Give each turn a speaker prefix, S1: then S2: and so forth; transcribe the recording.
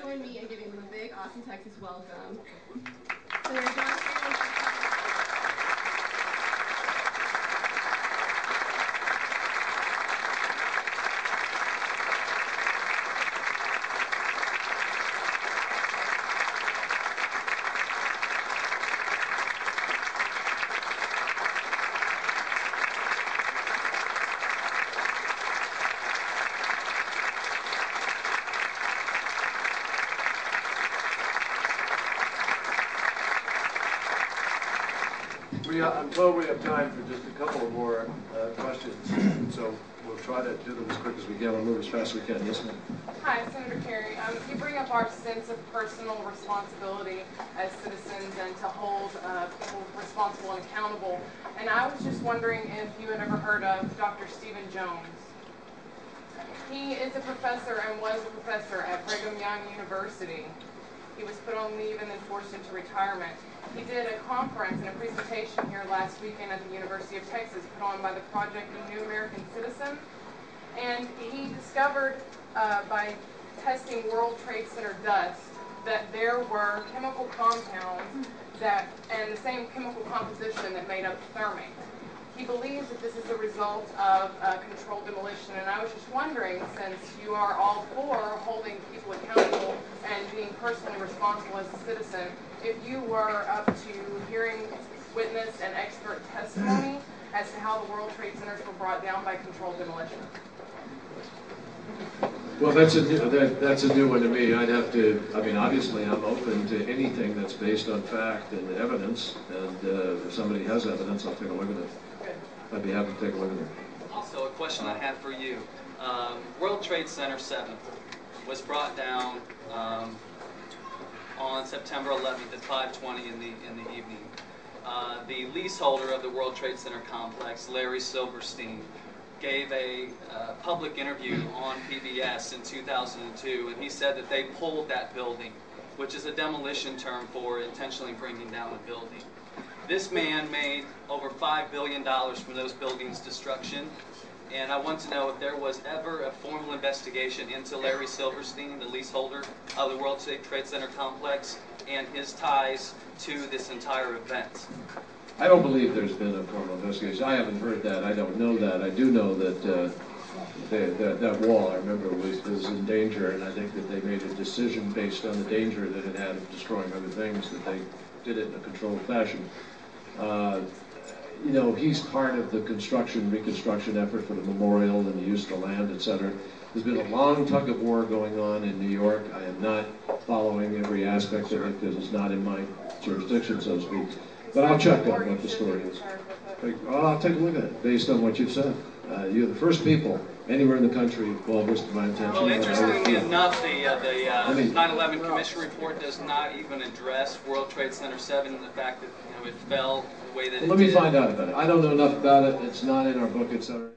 S1: join me in giving them a big Austin, Texas welcome. So they're going
S2: I'm told we have time for just a couple of more questions, so we'll try to do them as quick as we can. We'll move as fast as we can. Yes, ma'am.
S3: Hi, Senator Kerry. You bring up our sense of personal responsibility as citizens and to hold people responsible and accountable. And I was just wondering if you had ever heard of Dr. Stephen Jones. He is a professor and was a professor at Brigham Young University. He was put on leave and then forced into retirement. He did a conference and a presentation here last weekend at the University of Texas put on by the Project New American Citizen. And he discovered by testing World Trade Center dust that there were chemical compounds and the same chemical composition that made up thermate. He believes that this is a result of controlled demolition, and I was just wondering, since you are all for holding people accountable and being personally responsible as a citizen, if you were up to hearing witness and expert testimony as to how the World Trade Centers were brought down by controlled demolition.
S2: Well, that's a new one to me. I'd have to, I mean, obviously I'm open to anything that's based on fact and evidence, and if somebody has evidence, I'll take a look at it. I'd be happy to take a look at it.
S4: Also, a question I have for you. World Trade Center 7 was brought down on September 11th at 5:20 in the evening. The leaseholder of the World Trade Center complex, Larry Silverstein, gave a public interview on PBS in 2002, and he said that they pulled that building, which is a demolition term for intentionally bringing down a building. This man made over $5 billion from those buildings' destruction, and I want to know if there was ever a formal investigation into Larry Silverstein, the leaseholder of the World Trade Center complex, and his ties to this entire event.
S2: I don't believe there's been a formal investigation. I haven't heard that. I don't know that. I do know that that wall, I remember, was in danger, and I think that they made a decision based on the danger that it had of destroying other things, that they did it in a controlled fashion. You know, he's part of the reconstruction effort for the memorial and the use of the land, etc. There's been a long tug of war going on in New York. I am not following every aspect of it because it's not in my jurisdiction, so to speak. But I'll check on what the story is. I'll take a look at it based on what you've said. You're the first people anywhere in the who have called this to my attention.
S4: Well, interestingly enough, the 9/11 Commission report does not even address World Trade Center 7 and the fact that it fell the way that it did.
S2: Let me find out about it. I don't know enough about it. It's not in our book, etc.